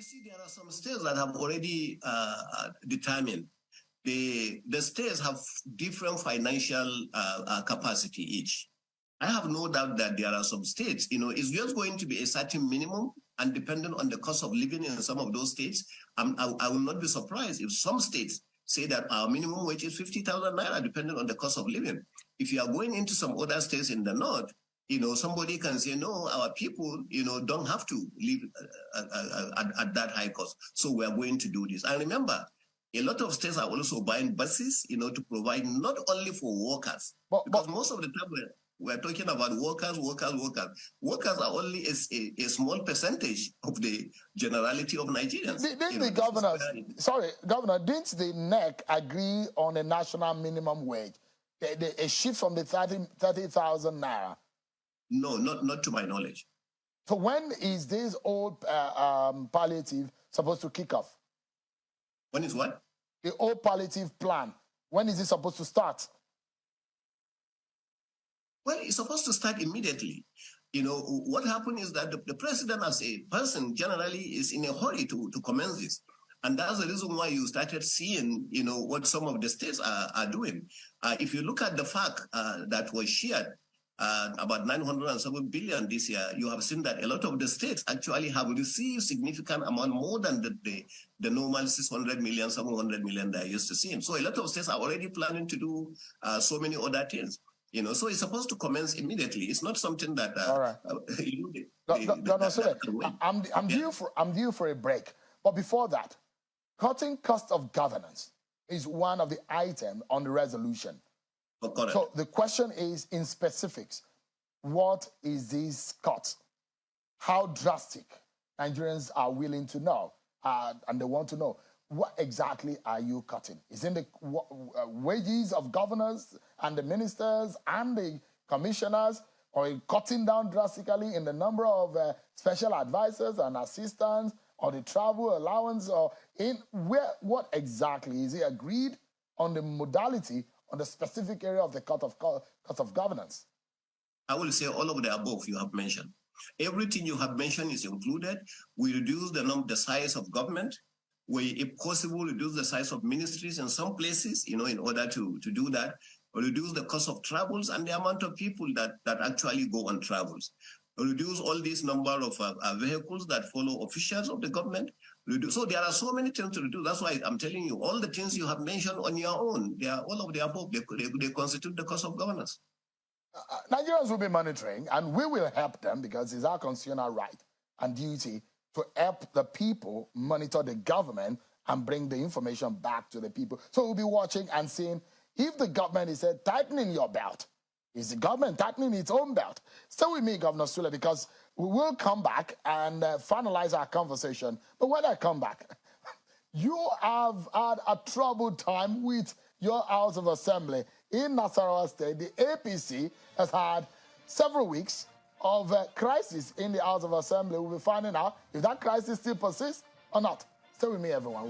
You see, there are some states that have already determined the states have different financial capacity each. I have no doubt that there are some states, it's just going to be a certain minimum, and depending on the cost of living in some of those states, I will not be surprised if some states say that our minimum wage is 50,000 naira, depending on the cost of living. If you are going into some other states in the north, somebody can say, no, our people, don't have to live at that high cost. So we are going to do this. And remember, a lot of states are also buying buses, to provide not only for workers, because most of the time we're talking about workers. Workers are only a small percentage of the generality of Nigerians. Didn't the governor, didn't the NEC agree on a national minimum wage? A shift from the 30,000 naira? No, not to my knowledge. So when is this old palliative supposed to kick off? When is what? The old palliative plan. When is it supposed to start? Well, it's supposed to start immediately. What happened is that the president as a person generally is in a hurry to commence this. And that's the reason why you started seeing, what some of the states are doing. If you look at the fact that was shared, about 907 billion this year, you have seen that a lot of the states actually have received significant amount more than the normal 600 million, 700 million they're used to seeing. So a lot of states are already planning to do so many other things. So it's supposed to commence immediately. It's not something that. All right. I'm due for a break, but before that, cutting cost of governance is one of the items on the resolution. Correct. So the question is, in specifics, what is this cut? How drastic? Nigerians are willing to know, and they want to know, what exactly are you cutting? Is it the wages of governors and the ministers and the commissioners, or are you cutting down drastically in the number of special advisors and assistants, or the travel allowance, or what exactly is it agreed on the modality, on the specific area of the cut of governance? I will say all of the above you have mentioned. Everything you have mentioned is included. We reduce the size of government. We, if possible, reduce the size of ministries in some places, in order to do that. We reduce the cost of travels and the amount of people that actually go on travels. We reduce all these number of vehicles that follow officials of the government. So there are so many things to reduce. That's why I'm telling you, all the things you have mentioned on your own, they are all of the above. They constitute the cost of governance. Nigerians will be monitoring, and we will help them because it's our constitutional right and duty to help the people monitor the government and bring the information back to the people. So we'll be watching and seeing if the government is tightening your belt. Is the government tightening its own belt? Stay with me, Governor Sule, because we will come back and finalize our conversation. But when I come back, you have had a troubled time with your House of Assembly in Nasarawa State. The APC has had several weeks of crisis in the House of Assembly. We'll be finding out if that crisis still persists or not. Stay with me, everyone.